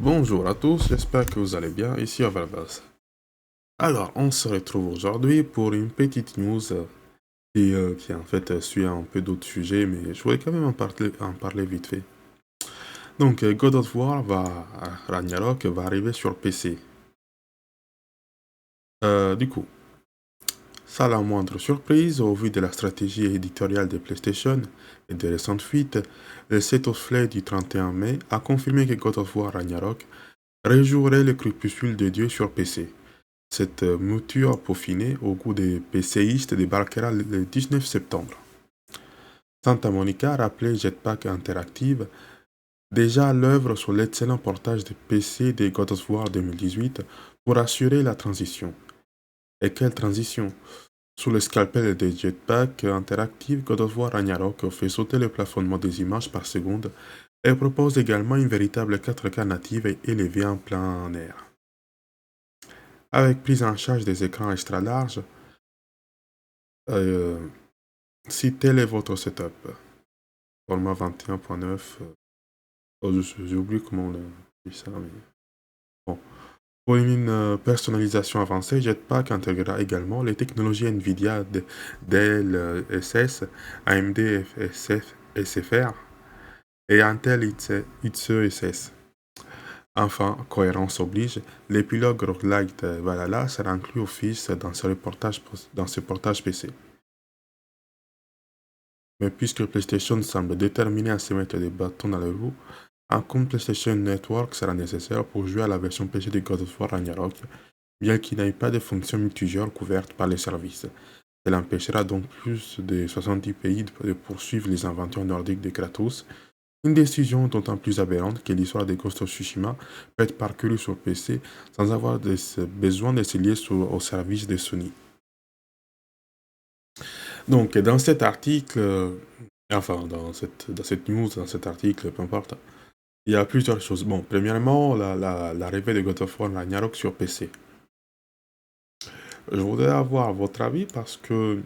Bonjour à tous, j'espère que vous allez bien, ici Overbuzz. Alors, on se retrouve aujourd'hui pour une petite news qui en fait suit un peu d'autres sujets, mais je voulais quand même en parler vite fait. Donc, God of War Ragnarok va arriver sur PC. Du coup, sans la moindre surprise, au vu de la stratégie éditoriale de PlayStation et des récentes fuites, le State of Play du 31 mai a confirmé que God of War Ragnarok rejouerait le crépuscule de Dieu sur PC. Cette mouture peaufinée au goût des PCistes débarquera le 19 septembre. Santa Monica rappelait Jetpack Interactive, déjà à l'œuvre sur l'excellent portage de PC des God of War 2018 pour assurer la transition. Et quelle transition? Sous le scalpel de Jetpack Interactive, God of War Ragnarok fait sauter le plafonnement des images par seconde et propose également une véritable 4K native et élevée en plein air. Avec prise en charge des écrans extra larges, euh, si tel est votre setup, format 21.9, j'ai oublié comment on a dit ça, mais bon. Pour une personnalisation avancée, Jetpack intégrera également les technologies NVIDIA DLSS, AMD SFR et Intel XeSS. Enfin, cohérence oblige, l'épilogue roguelite Valhalla sera inclus au fils dans ce portage PC. Mais puisque PlayStation semble déterminé à se mettre des bâtons dans les roues, un compte PlayStation Network sera nécessaire pour jouer à la version PC de God of War Ragnarok, bien qu'il n'ait pas de fonction multijoueur couverte par les services. Cela empêchera donc plus de 70 pays de poursuivre les aventures nordiques de Kratos, une décision d'autant plus aberrante que l'histoire de Ghost of Tsushima peut être parcourue sur PC sans avoir besoin de se lier au service de Sony. Donc, dans cet article, enfin, dans cette news, dans cet article, peu importe, il y a plusieurs choses. Bon, premièrement, l'arrivée de God of War Ragnarok sur PC. Je voudrais avoir votre avis parce que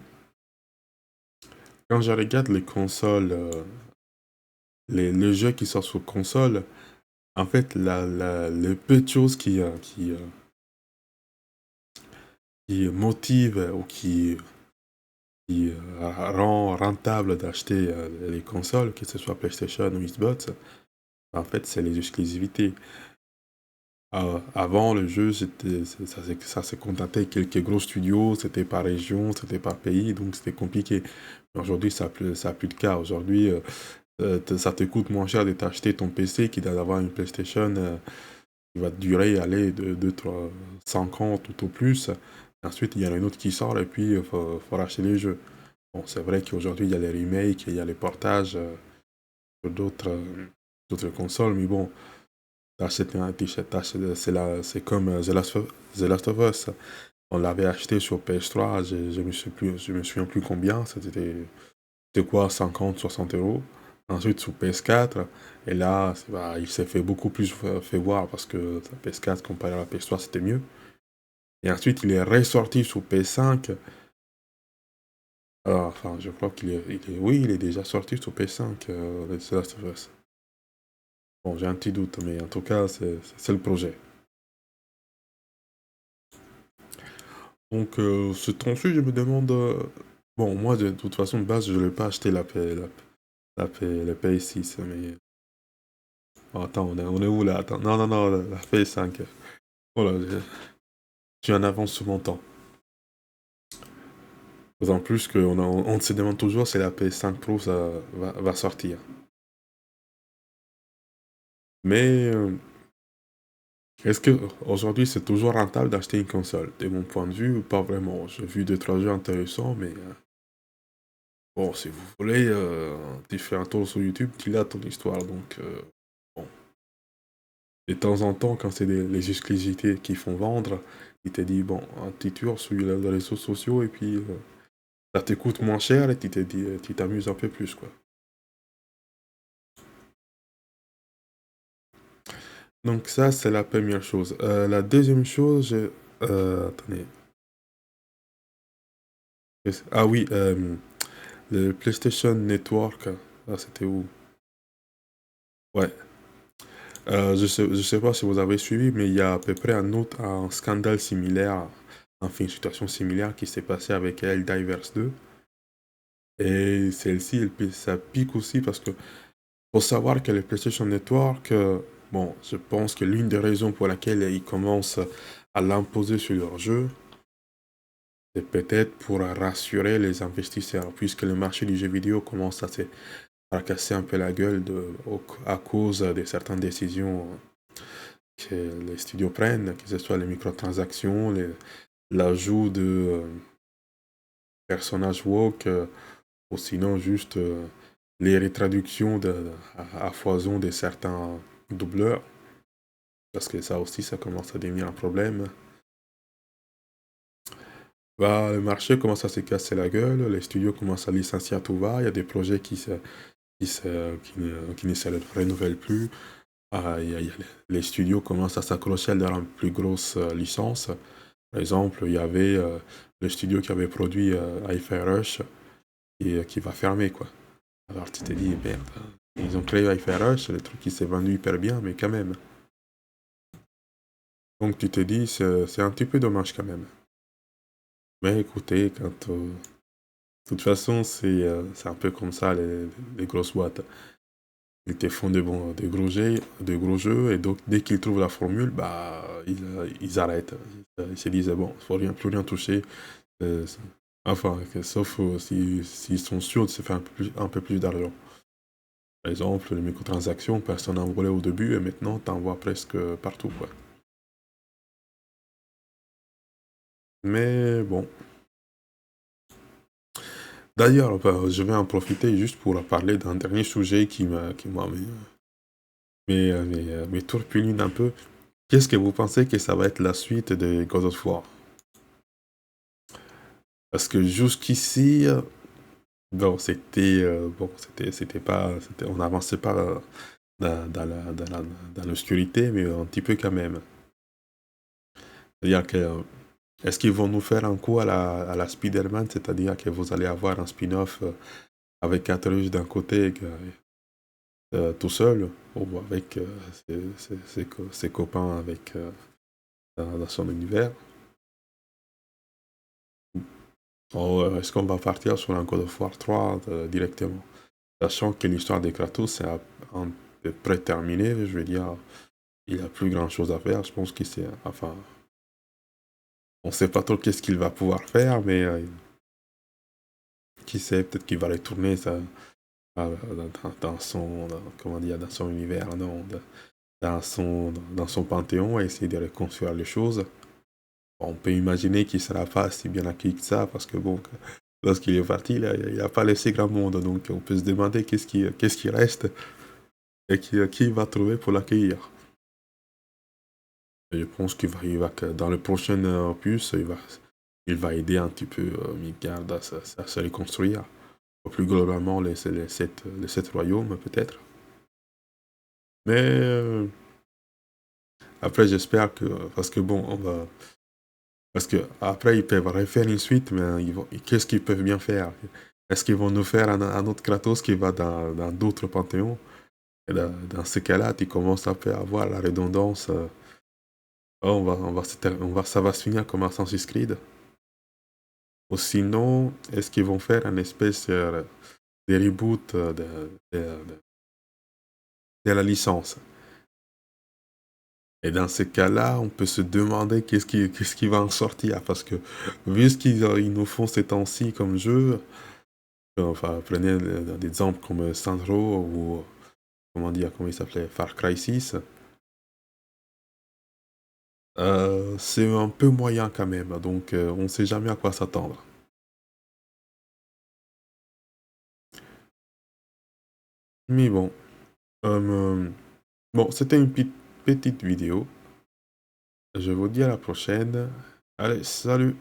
quand je regarde les consoles, les jeux qui sortent sur console, en fait, les peu de choses qui motivent ou qui rend rentable d'acheter les consoles, que ce soit PlayStation ou Xbox, en fait, c'est les exclusivités. Avant, le jeu, ça se contentait de quelques gros studios, c'était par région, c'était par pays, donc c'était compliqué. Aujourd'hui, ça n'a plus de cas. Aujourd'hui, ça te coûte moins cher de t'acheter ton PC qu'il d'avoir une PlayStation qui va te durer, aller de 2, 3, 5 ans tout au plus. Ensuite, il y en a une autre qui sort et puis il faut racheter les jeux. Bon, c'est vrai qu'aujourd'hui, il y a les remakes, il y a les portages sur d'autres consoles, mais bon. T'achètes un t-shirt, c'est comme The Last of Us. On l'avait acheté sur PS3, je me souviens plus combien, c'était quoi, 50, 60 euros. Ensuite sur PS4, et là, il s'est fait beaucoup plus fait voir parce que la PS4 comparé à la PS3 c'était mieux. Et ensuite il est ressorti sur PS5. Alors, enfin, je crois oui, il est déjà sorti sur PS5, The Last of Us. Bon, j'ai un petit doute, mais en tout cas, c'est le projet. Donc, ce tronçon, je me demande. Bon, moi, de toute façon, de base, je ne l'ai pas acheté la PS6, mais. Oh, attends, on est où là? Attends, non, non, non, la PS5. Oh là, je suis en avance sur mon temps. D'autant plus qu'on se demande toujours si la PS5 Pro ça va sortir. Mais est-ce que aujourd'hui c'est toujours rentable d'acheter une console? De mon point de vue, pas vraiment. J'ai vu deux, trois jeux intéressants, mais bon, si vous voulez, tu fais un tour sur YouTube, tu l'as ton histoire, donc bon. De temps en temps, quand c'est les exclusivités qui font vendre, il te dit, bon, un petit tour sur les réseaux sociaux, et puis ça te coûte moins cher, et tu te dis, tu t'amuses un peu plus, quoi. Donc ça, c'est la première chose. La deuxième chose, attendez. Ah oui, le PlayStation Network. Ah, c'était où? Ouais. Je sais pas si vous avez suivi, mais il y a à peu près un scandale similaire, enfin une situation similaire qui s'est passée avec Helldivers 2. Et celle-ci, ça pique aussi parce que faut savoir que le PlayStation Network, bon, je pense que l'une des raisons pour laquelle ils commencent à l'imposer sur leur jeu, c'est peut-être pour rassurer les investisseurs, puisque le marché du jeu vidéo commence à casser un peu la gueule à cause de certaines décisions que les studios prennent, que ce soit les microtransactions, l'ajout de personnages woke, ou sinon juste les retraductions à foison de certains doubleurs, parce que ça aussi, ça commence à devenir un problème. Bah, le marché commence à se casser la gueule, les studios commencent à licencier à tout va, il y a des projets qui ne se renouvellent plus. Ah, les studios commencent à s'accrocher à leurs plus grosses licences. Par exemple, il y avait le studio qui avait produit Hi-Fi Rush et qui va fermer, quoi. Alors tu te dis, merde, ils ont créé Hi-Fi Rush, le truc qui s'est vendu hyper bien, mais quand même. Donc tu te dis, c'est un petit peu dommage quand même. Mais écoutez, de toute façon, c'est un peu comme ça, les grosses boîtes. Ils te font des gros jeux, et donc dès qu'ils trouvent la formule, bah, ils arrêtent. Ils se disent, bon, il ne faut plus rien toucher. C'est- Enfin, sauf s'ils sont sûrs de se faire un peu plus d'argent. Par exemple, les microtransactions, personne n'en voulait au début, et maintenant, t'en vois presque partout, quoi. Mais bon. D'ailleurs, bah, je vais en profiter juste pour parler d'un dernier sujet qui m'a turlupine un peu. Qu'est-ce que vous pensez que ça va être la suite de God of War? Parce que jusqu'ici, bon, c'était pas, on n'avançait pas dans l'obscurité, mais un petit peu quand même. C'est-à-dire que, est-ce qu'ils vont nous faire un coup à la Spider-Man, c'est-à-dire que vous allez avoir un spin-off avec Atreus d'un côté, tout seul, ou avec ses copains dans son univers? Ou est-ce qu'on va partir sur un God of War 3 directement? Sachant que l'histoire de Kratos est un peu près terminée, je veux dire, il n'y a plus grand-chose à faire. Je pense qu'il s'est... Enfin, on ne sait pas trop qu'est-ce qu'il va pouvoir faire, mais qui sait, peut-être qu'il va retourner comment dire, dans son univers, non, dans son panthéon, et essayer de reconstruire les choses. On peut imaginer qu'il ne sera pas si bien accueilli que ça, parce que bon, lorsqu'il est parti, il n'a pas laissé grand monde, donc on peut se demander qu'est-ce qui reste et qui il va trouver pour l'accueillir. Et je pense que dans le prochain opus, il va aider un petit peu Midgard à se reconstruire. Plus globalement, les sept royaumes, peut-être. Mais après, j'espère que. Parce que bon, on va. Parce que après, ils peuvent refaire une suite, mais qu'est-ce qu'ils peuvent bien faire? Est-ce qu'ils vont nous faire un autre Kratos qui va dans d'autres panthéons? Et dans ce cas-là, tu commences un peu à avoir la redondance. Oh, ça va se finir comme Assassin's Creed. Ou sinon, est-ce qu'ils vont faire une espèce de reboot de la licence? Et dans ce cas-là, on peut se demander qu'est-ce qui va en sortir. Parce que vu ce qu'ils nous font ces temps-ci comme jeu, enfin, prenez des exemples comme Sandro ou, comment dire, comment il s'appelait, Far Cry 6, c'est un peu moyen quand même. Donc, on ne sait jamais à quoi s'attendre. Mais bon, bon, c'était une petite vidéo. Je vous dis à la prochaine. Allez, salut!